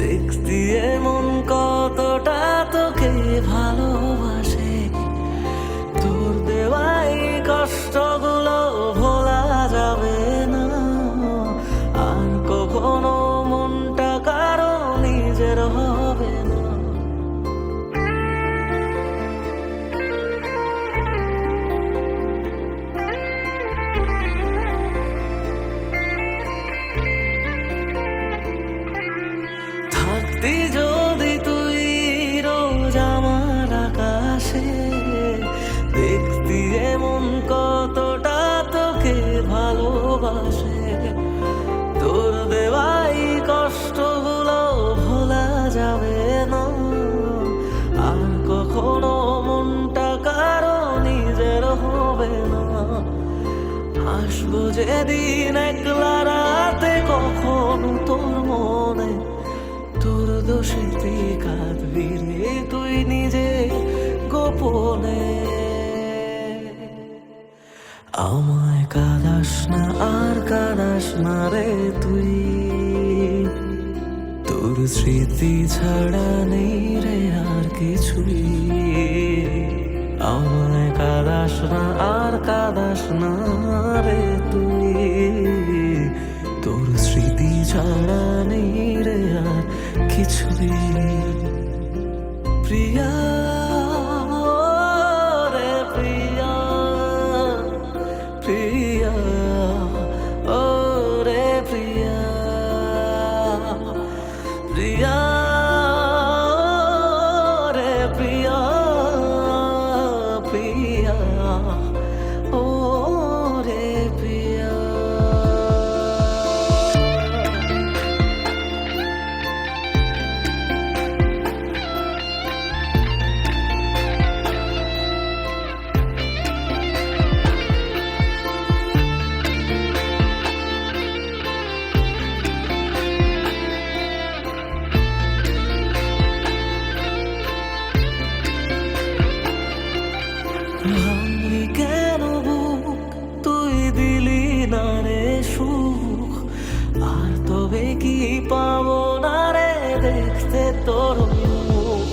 দেখতি এমন কতটা তোকে ভালোবাসে, তোর দেওয়াই কষ্টগুলো ভোলা যাবে না আর কখনো, মনটা কারো নিজের হবে না। থাকতি যদি তুই রোজ আমার আকাশে, দেখতি এমন কতটা তোকে ভালোবাসে, তোর দেওয়াই কষ্টগুলো ভোলা যাবে না আর কখনো, মনটা কারো নিজের হবে না। আসবো যেদিন একলা রাতে কখনো তোর মনে, তোর দোষে তুই কাঁদবি রে তুই নিজে গোপনে। আমায় কাঁদাস না আর কাঁদাস না রে তুই, তোর স্মৃতি ছাড়া নেই রে আর কিছুই। আমায় কাঁদাস না আর কাঁদাস না রে তুই, তোর স্মৃতি ছাড়া নেই রে আর কিছুই। প্রিয়া রে প্রিয়া, প্রিয়া ও রে প্রিয়া, প্রিয়া রে প্রিয়া, প্রিয়া ও রে প্রিয়া। ভাঙলি কেন বুক, তুই দিলি না রে সুখ, আর তবে কি পাবো না রে দেখতে তোর মুখ।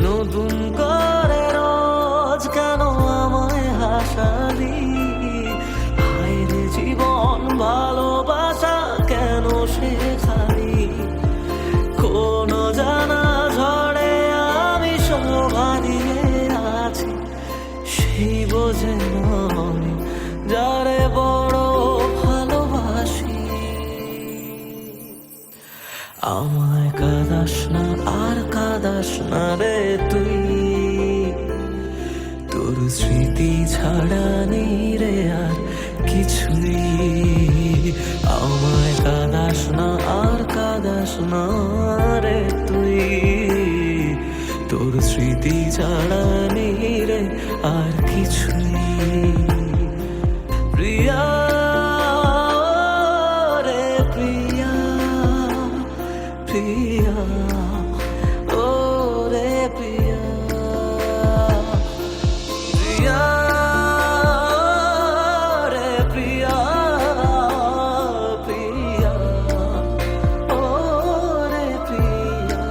নতুন করে রোজ কেন আমায় হাসালি, হায় রে জীবন ভালোবাসা কেন শেখালি। কোনো জানা ঝড়ে আমি শোভা দিয়ে আছি, সেই বোঝে নয় যারে বড় ভালোবাসি। আমায় কাঁদাস না আর কাঁদাস না রে তুই, তোর স্মৃতি ছাড়া নেই রে আর কিছুই। আমায় কাঁদাস না আর কাঁদাস না রে তুই, তোর স্মৃতি ছাড়া নেই রে আর কিছুই। প্রিয়া রে প্রিয়া, প্রিয়া ও রে প্রিয়া, প্রিয়া রে প্রিয়া, প্রিয়া ও রে প্রিয়া।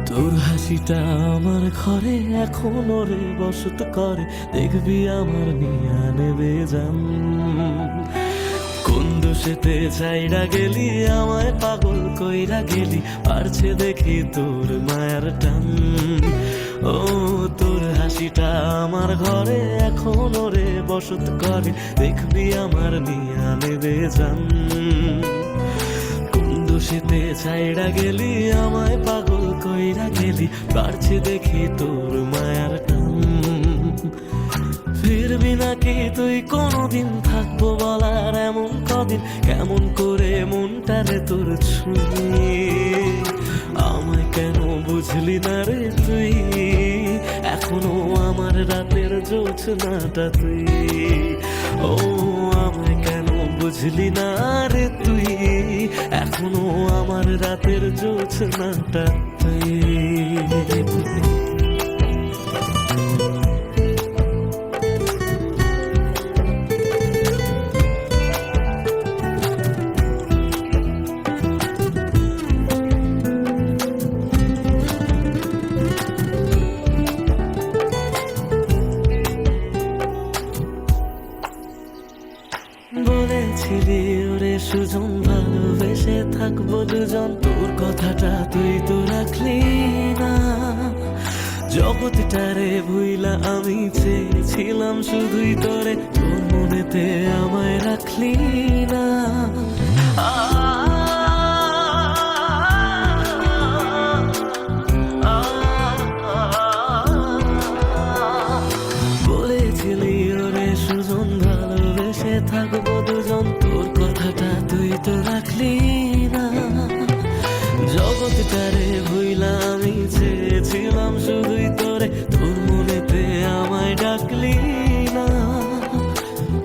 তোর হাসিটা আমার ঘরে এখনো রে বসত করে, দেখবি আমার নিয়া নেবে জান। কোন দোষেতে চাইরা গেলি আমায় পাগল কইরা গেলি, পারছে দেখি তোর মায়ার টান। ও তোর হাসিটা আমার ঘরে এখনো রে বসত করে, দেখবি আমার নিয়া নেবে জান। যেতে ছাইড়া গেলি, আমায় পাগল কইরা গেলি, বাড়ছে দেখি তোর মায়ার টান। ফিরবি নাকি তুই কোনদিন, থাকবো বলার এমন কদিন, কেমন করে মনটারে তোর ছুঁয়ে। আমায় কেন বুঝলি না রে তুই, এখনো আমার রাতের জোছনাটা তুই। ও আমায় কেন বুঝলি না রে তুই, এখনো আমার রাতের জোছনাটা তুই। বলেছিলি ওরে সুজন, ভালোবেসে থাকবো দুজন, তোর কথাটা তুই তো রাখলি না। জগৎটারে ভুইলা আমি চেয়েছিলাম শুধুই তোরে, তোর মনেতে আমায় রাখলি না। বলেছিলি ওরে সুজন, ভালোবেসে থাকবো দুজন, তোর কথাটা তুই তো রাখলি না। জগৎটারে ভুইলা আমি চেয়েছিলাম শুধুই তোরে, তোর মনেতে আমায় ডাকলি না।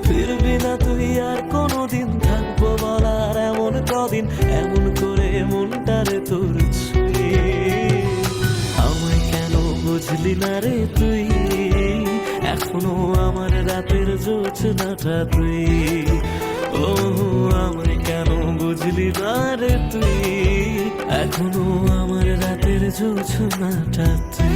ফিরবি না তুই আর কোনদিন, থাকবো বলার এমন কদিন, এমন করে মনটারে তোর ছুঁয়ে। আমায় কেন বুঝলি না রে তুই, এখনো আমার রাতের জোছনাটা তুই। ও আমায় কেন বুঝলি না রে তুই, এখনো আমার রাতের জোছনাটা তুই।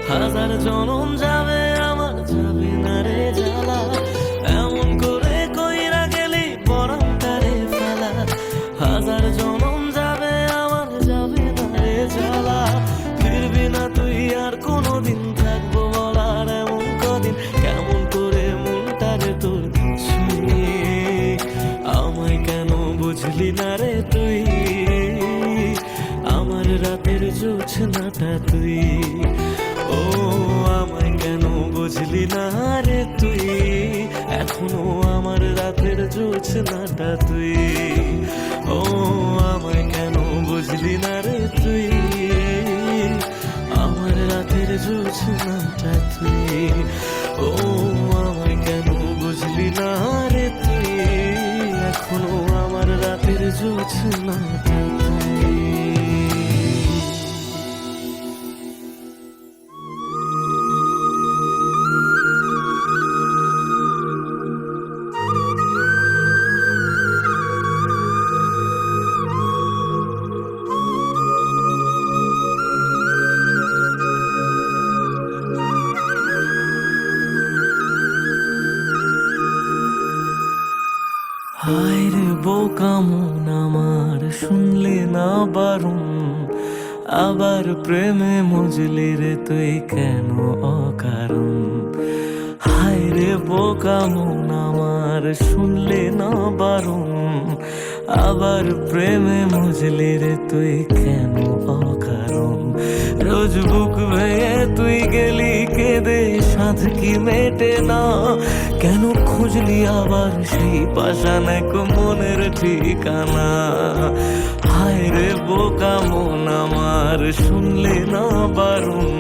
হাজার জনম যাবে আমার, যাবে না রে জ্বালা, এমন করে কইরা গেলি পরানটারে ফেলা। হাজার জনম যাবে আমার, যাবে না রে জ্বালা, ফিরবি না তুই আর কোনদিন, থাকবো বলার এমন কদিন, কেমন করে মনটারে তোর ছুঁয়ে। আমায় কেন বুঝলি না রে তুই, আমার রাতের জোছনাটা তুই। ও আমায় কেন বুঝলি না রে তুই, এখনো আমার রাতের জোছনাটা তুই। ও আমায় কেন বুঝলি না রে তুই, আমার রাতের জোছনাটা তুই। ও আমায় কেন বুঝলি না রে তুই, এখনো আমার রাতের জোছনাটা তুই। হায় রে বোকা মন আমার, শুনলে না বারণ, আবার প্রেমে মজলি রে তুই কেন অকারণ। হায় রে বোকা মন আমার, শুনলে না বারণ, আবার প্রেমে মজলি রে তুই কেন অকারণ। রোজ বুক ভেঙে তুই গেলি কেঁদে, সাধ কি মেটে না, কেন খুঁজলি আবার সেই পাষাণ এক মনের ঠিকানা। হায় রে বোকা মন আমার, শুনলে না বারণ,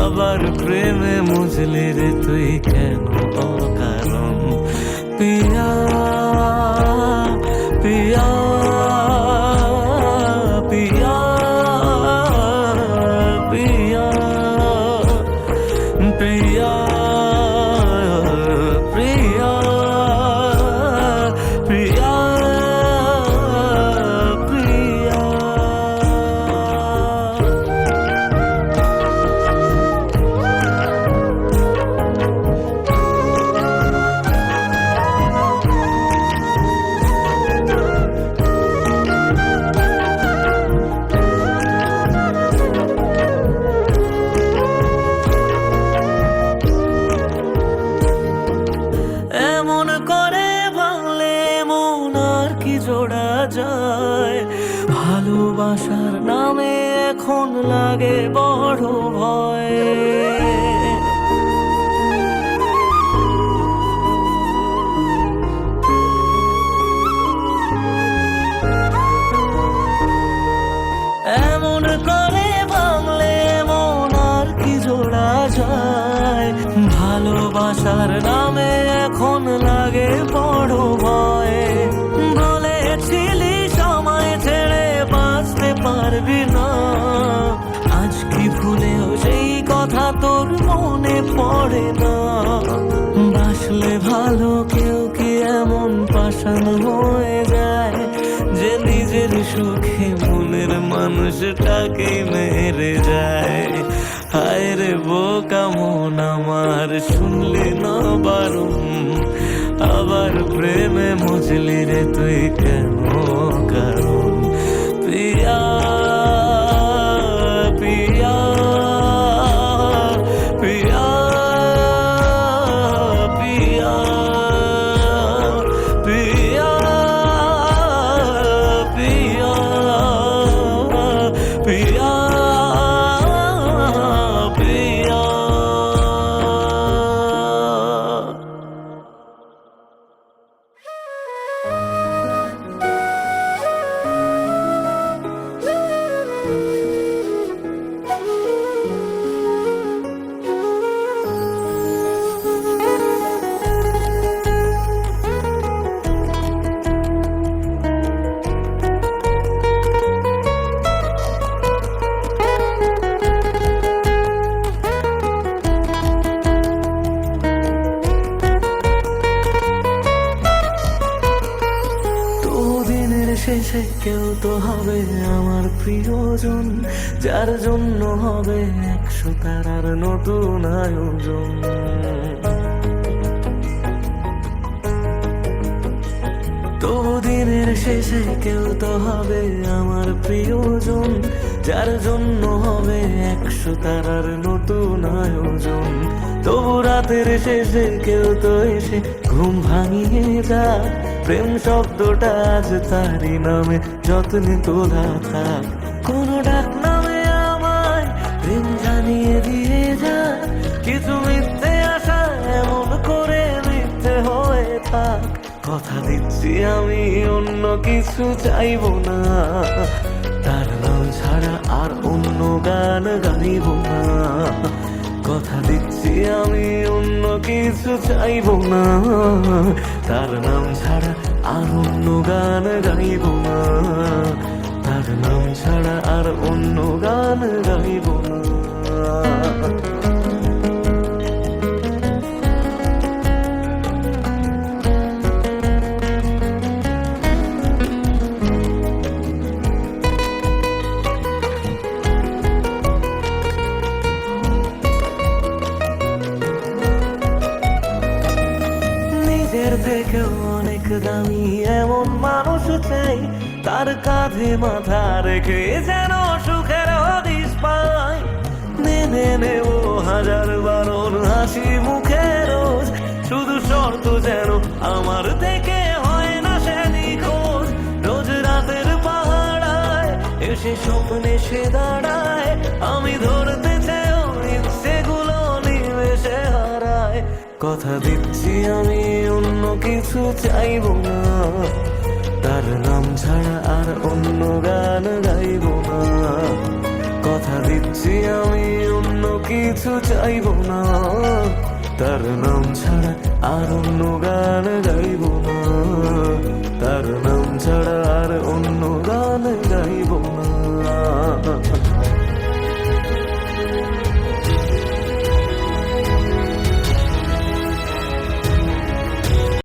আবার প্রেমে মজলি রে তুই কেন অকারণ। পিয়া পিয়া পিয়া পিয়া পিয়া প্রিয়া প্রিয়া প্রিয়া। এখন লাগে বড় ভয়। এমন করে ভাঙলে মন আর কি জোড়া যায়, ভালোবাসার নামে এখন লাগে বড় ভয়। বলেছিলি সময় ছেড়ে বাঁচতে পারবি না, আজ কি ভুলেও সেই কথা তোর মনে পড়ে না? বাসলে ভালো কেউ কি এমন পাষাণ হয়ে যায়, যে নিজের সুখে মনের মানুষটাকে মেরে যায়? হায় রে বোকা মন আমার, শুনলি না বারণ, আবার প্রেমে মজলি রে তুই কেন কারণ? পিয়া পিয়া পিয়া পিয়া পিয়া পিয়া পিয়া পিয়া। শেষে কেউ তো হবে আমার প্রিয়জন, যার জন্য হবে 100 তারার নতুন আয়োজন। তবু দিনের শেষে কেউ তো হবে আমার প্রিয়জন, যার জন্য হবে 100 তারার নতুন আয়োজন। তবু রাতের শেষে কেউ তো এসে ঘুম ভাঙিয়ে যায়, প্রেম শব্দটা আজ তারই নামে যত্নে তোলা থাক। কোন ডাক নামে আমায় প্রেম জানিয়ে দিয়ে যায়, কিছু মিথ্যে আশা এমন করে মিথ্যে হয়ে থাক। কথা দিচ্ছি আমি অন্য কিছু চাইব না, তার নাম ছাড়া আর অন্য গান গাইব না। কথা দিচ্ছি আমি অন্য কিছু চাইব না, তার নাম ছাড়া আর অন্য গান গাইব না। তার নাম ছাড়া আর অন্য গান গাইব না। নিজের থেকেও অনেক দামি এমন মানুষ চাই, তার কাঁধে মাথা রেখে যেন সুখের হদিস পাই। মেনে নেব 1000 বারণ হাসি মুখে রোজ, শুধু শর্ত যেন আমার থেকে হয় না সে নিখোঁজ। রোজ রাতের পাহাড়ায় এসে স্বপ্নে সে দাঁড়ায়, আমি ধরতে চেয়েও ইচ্ছেগুলো নিমেষে হারায়। কথা দিচ্ছি আমি অন্য কিছু চাইব না, তার নাম ছাড়া আর অন্য গান গাইব না। কথা দিচ্ছি আমি অন্য কিছু চাইব না, তার নাম ছাড়া আর অন্য গান গাইব না। তার নাম